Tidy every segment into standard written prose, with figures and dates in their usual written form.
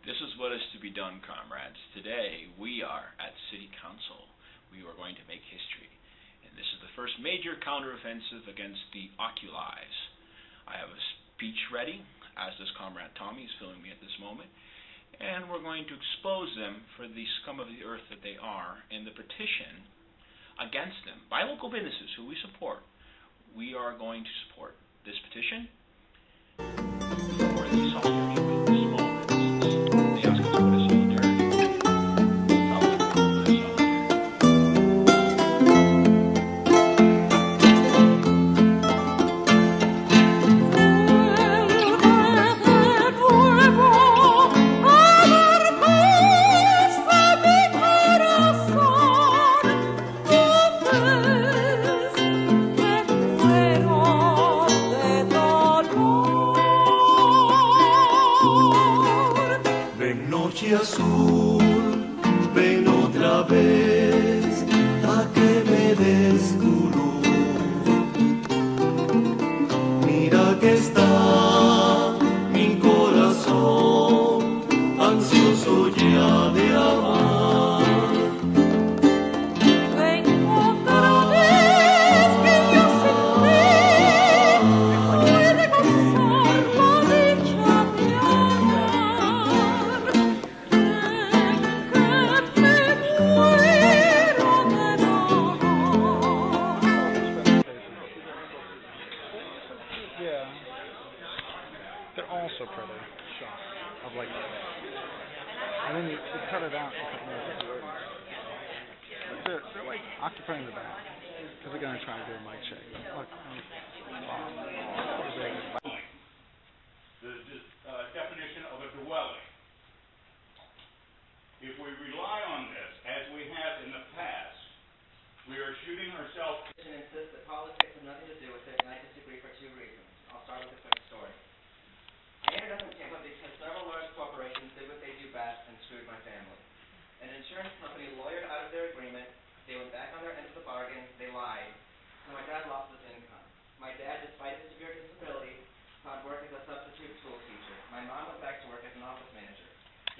This is what is to be done, comrades. Today, we are at City Council. We are going to make history. And this is the first major counteroffensive against the Occupys. I have a speech ready, as does Comrade Tommy, who's filming me at this moment. And we're going to expose them for the scum of the earth that they are, and the petition against them by local businesses who we support. We are going to support this petition for the solidarity with the small businesses. They ask us what is solidarity. Tell them what is Noche azul, ven otra vez a que me des tu luz. Mira que está mi corazón ansioso ya de amar. Ven otra vez que yo sin ti puede gozar la dicha de amar. Yeah, they're also pretty shots of like that. And then you cut it out. They're like occupying the back because they're gonna try to do a mic check. Look, the definition of a dwelling. If we rely on this, as we have in the past, we are shooting ourselves. Insists that politics have nothing to do with it, and I disagree for two reasons. I'll start with a quick story. I ended up in Tampa because several large corporations did what they do best and screwed my family. An insurance company lawyered out of their agreement, they went back on their end of the bargain, they lied, so my dad lost his income. My dad, despite his severe disability, found work as a substitute school teacher. My mom went back to work as an office manager.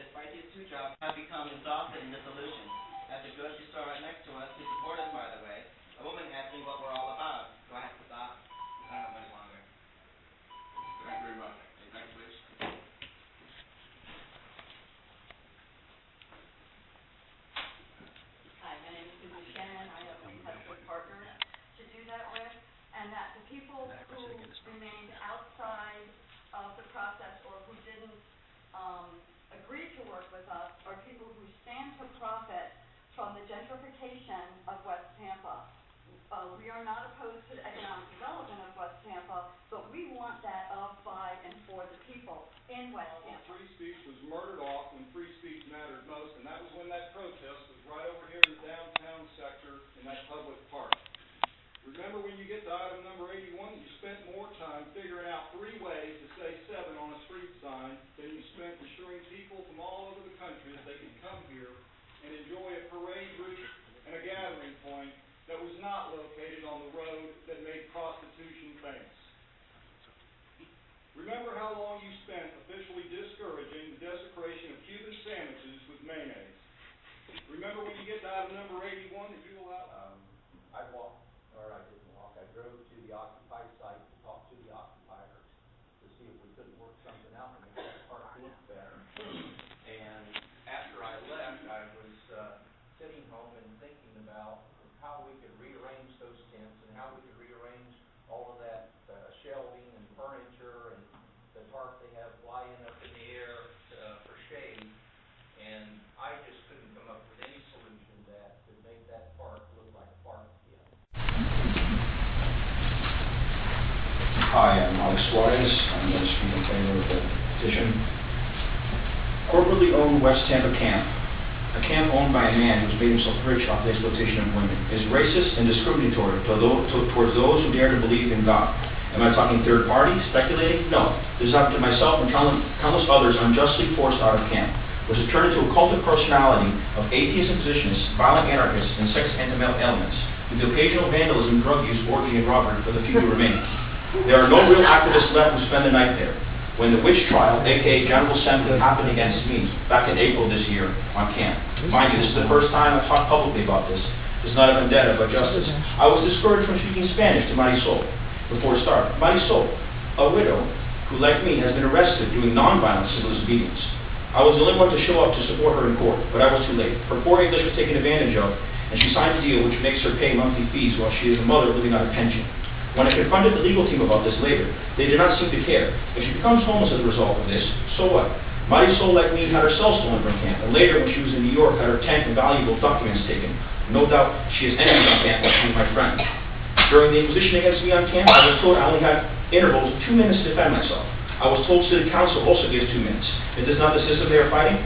Despite these two jobs, I've become exhausted and disillusioned. At the grocery store right next to us, who support us, by the way, a woman asked me what we're all about. Do I have to stop? I don't have much longer. Thank you very much. Next, please. Hi, my name is Susan Shannon. I have a good partner to do that with, and that the people who remained outside of the process or who didn't agree to work with us are people who stand to profit from the gentrification of West Tampa. We are not opposed to the economic development of West Tampa, but we want that of, by, and for the people in West Tampa. Free speech was murdered off when free speech mattered most, and that was when that protest was right over here in the downtown sector in that public park. Remember, when you get to item number 81, you spent more time figuring out 3 ways to say 7 on a street sign than you spent ensuring people from all over the country that they could come here and enjoy a parade route and a gathering point that was not located on the road that made prostitution famous. Remember how long you spent officially discouraging the desecration of Cuban sandwiches with mayonnaise. Remember when you get to item number 81 that you allowed? I didn't walk. I drove to the Occupy site to talk to the occupiers to see if we couldn't work something out to make that park look better. And after I left, I was sitting home and thinking about how we could rearrange those tents and how we could rearrange all of that shelving and furniture and the tarp they have flying up in the air for shade. And I just couldn't come up with any solution that could make that park look like a park again. Hi, I'm Alex Suarez. I'm going to speak in favor of the petition. Corporately owned West Tampa camp, a camp owned by a man who's made himself rich off the exploitation of women, is racist and discriminatory towards those who dare to believe in God. Am I talking third party, speculating? No. This has happened to myself and countless others unjustly forced out of camp, which has turned into a cult of personality of atheists and positionists, violent anarchists, and sex anti-male elements, with the occasional vandalism, drug use, orgy, and robbery for the few who remain. There are no real activists left who spend the night there. when the witch trial, aka General Assembly, happened against me back in April this year on camp. Mind you, this is the first time I've talked publicly about this. It's not a vendetta, but justice. I was discouraged from speaking Spanish to Marisol before it started. Marisol, a widow who, like me, has been arrested doing nonviolent civil disobedience. I was the only one to show up to support her in court, but I was too late. Her poor English was taken advantage of, and she signed a deal which makes her pay monthly fees while she is a mother living on a pension. When I confronted the legal team about this later, they did not seem to care. If she becomes homeless as a result of this, so what? Marisol, like me, had her cell stolen from camp, and later when she was in New York, had her tent and valuable documents taken. No doubt she is enemy on camp, but she was my friend. During the inquisition against me on camp, I was told I only had intervals of 2 minutes to defend myself. I was told City Council also gives 2 minutes. Is this not the system they are fighting?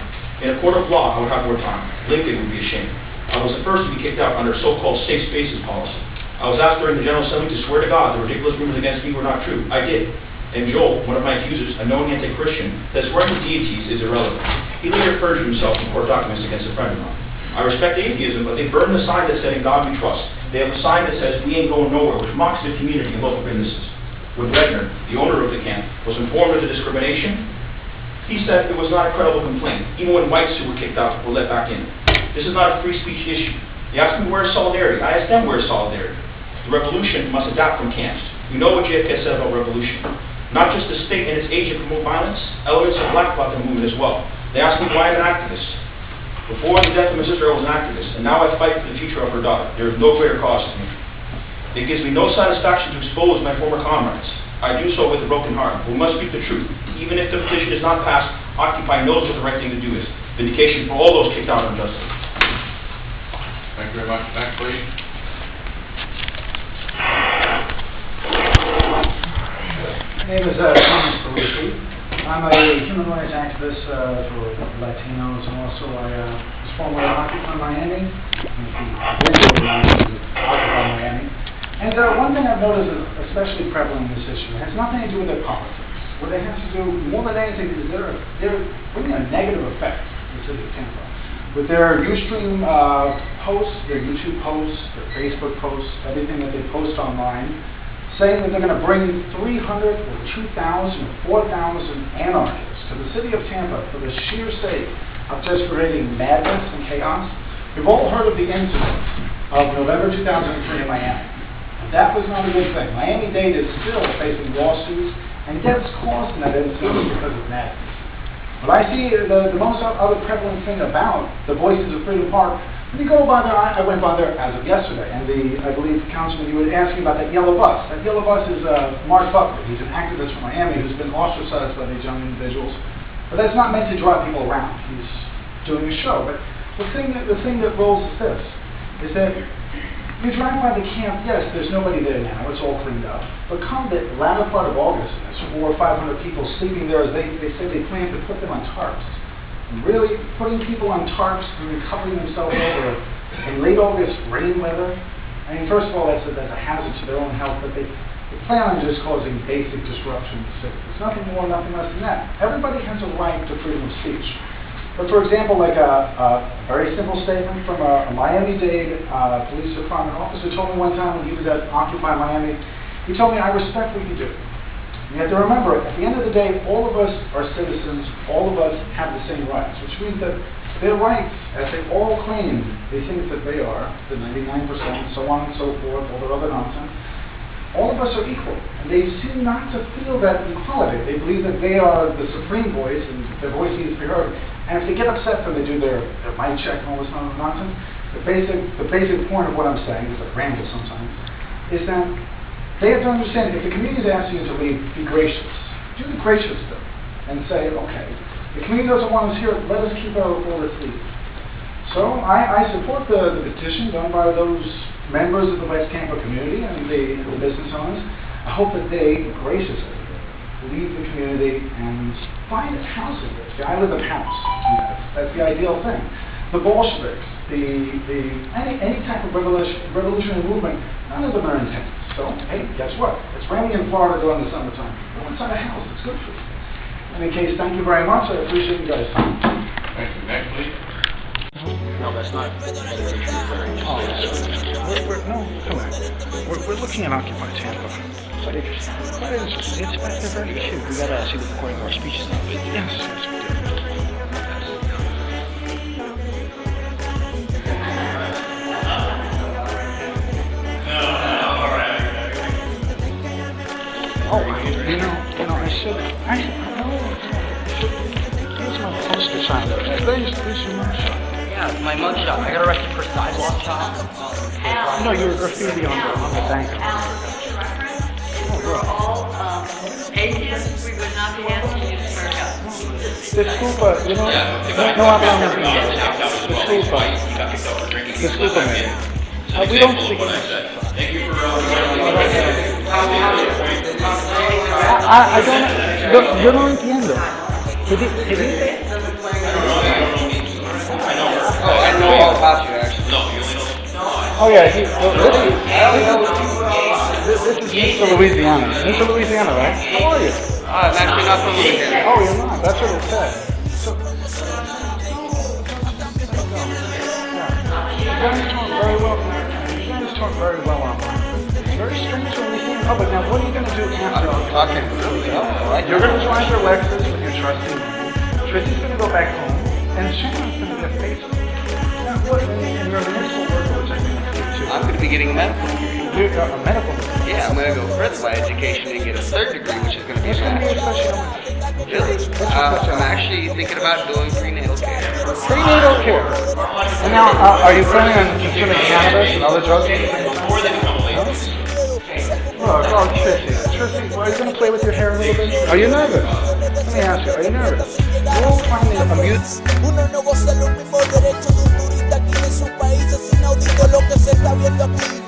In a court of law, I would have more time. Lincoln would be ashamed. I was the first to be kicked out under so-called safe spaces policy. I was asked during the General Assembly to swear to God the ridiculous rumors against me were not true. I did. And Joel, one of my accusers, a known anti-Christian, that swearing to deities is irrelevant. He later perjured himself in court documents against a friend of mine. I respect atheism, but they burned the sign that said, "In God we trust." They have a sign that says, "We ain't going nowhere," which mocks the community and local businesses. When Redner, the owner of the camp, was informed of the discrimination, he said it was not a credible complaint. Even when whites who were kicked out were let back in. This is not a free speech issue. They asked me where is solidarity. I asked them where is solidarity. The revolution must adapt from camps. We know what JFK said about revolution. Not just the state and its agent promote violence, elements of Black Bloc movement as well. They asked me why I'm an activist. Before the death of my sister, I was an activist, and now I fight for the future of her daughter. There is no greater cause to me. It gives me no satisfaction to expose my former comrades. I do so with a broken heart. We must speak the truth. Even if the petition is not passed, Occupy knows what the right thing to do is. Vindication for all those kicked out unjustly. Thank you very much. Next, please. My name is Thomas Belushi. I'm a human rights activist for Latinos, and also I was formerly of Occupy Miami, Occupy Miami. And one thing I've noticed is especially prevalent in this issue, it has nothing to do with their politics. What they have to do more than anything is they're bringing a negative effect to the city of Tampa. With their Ustream posts, their YouTube posts, their Facebook posts, everything that they post online, saying that they're going to bring 300 or 2,000 or 4,000 anarchists to the city of Tampa for the sheer sake of just creating madness and chaos. We've all heard of the incident of November 2003 in Miami. That was not a good thing. Miami-Dade is still facing lawsuits and gets caused in that incident because of madness. But I see the most other prevalent thing about the Voices of Freedom Park. When you go by there, I went by there as of yesterday, and I believe, Councilman, you were asking about that yellow bus. That yellow bus is Mark Buckley. He's an activist from Miami who's been ostracized by these young individuals. But that's not meant to drive people around. He's doing a show. But the thing that rolls is this, is that you drive by the camp, yes, there's nobody there now, it's all cleaned up. But come the latter part of August, and there's 400 or 500 people sleeping there as they say they plan to put them on tarps. And really putting people on tarps and covering themselves over in late August rain weather, I mean, first of all, that's a hazard to their own health, but they plan on just causing basic disruption to the city. It's nothing more, nothing less than that. Everybody has a right to freedom of speech. But for example, like a very simple statement from a Miami-Dade police department officer told me one time when he was at Occupy Miami, he told me, "I respect what you do. You have to remember, at the end of the day, all of us are citizens, all of us have the same rights," which means that their rights, as they all claim they think that they are, the 99%, so on and so forth, all their other nonsense, all of us are equal. And they seem not to feel that equality. They believe that they are the supreme voice and their voice needs to be heard. And if they get upset when they do their mic check and all this nonsense, the basic point of what I'm saying, is I ramble sometimes, is that they have to understand, if the community is asking you to leave, be gracious. Do the gracious thing and say, okay, the community doesn't want us here, let us keep our let's leave. So I support the petition done by those members of the West Tampa community and the business owners. I hope that they graciously leave the community and find a house in this. I live in a house. That's the ideal thing. The Bolsheviks, any type of revolutionary movement, none of them are intense. So, hey, guess what? It's raining in Florida during the summertime. Go inside a house. It's good for you. In any case, thank you very much. I appreciate you guys' time. Thank you. Next, please. No, that's not. Oh, no, come on. We're looking at Occupy Tampa. Quite interesting. Quite interesting. It's very cute. We gotta see the recording of our speeches now. Yes, we do. Oh, I should. Here's my poster sign. There's your mugshot. Yeah, my mugshot. I got arrested for sidewalk chop. No, you were graffiti on the bank. We're all atheists, we would not be asking you to swear God. Disculpa, no hablamos inglés. Disculpa. Disculpa, we don't speak English. Thank you for, I don't, yo no entiendo. I know all about you, actually. No, you only know. Oh yeah, this is Mr. Louisiana. Mr. Louisiana, right? How are you? I'm actually not from Louisiana. Oh, you're not. That's what it said. So, you guys talk very well. You guys talk very well online. It's very strange when we see in public. Now, what are you going to do after? Talking. You're going to drive your Lexus with your trusty money. Trici's going to go back home, and Shannon's going to get Facebook. Now, what? And you're a municipal worker, which I think is good too. I'm going to be getting a medical degree. You're a medical. Yeah, I'm going to go further my education and get a third degree, which is going to be What's going to be your master's. specialty? Really? I'm actually thinking about doing prenatal care. Prenatal care. And now, are you planning on consuming cannabis and other drugs? Before they become illegal. Oh, Trissy. Trissy, are you going to play with your hair a little bit? Are you nervous? Let me ask you, are you nervous? You'll find it amusing. Uno no goza los mismos derechos de un turista aquí en su país. Es inaudito lo que se está viendo aquí.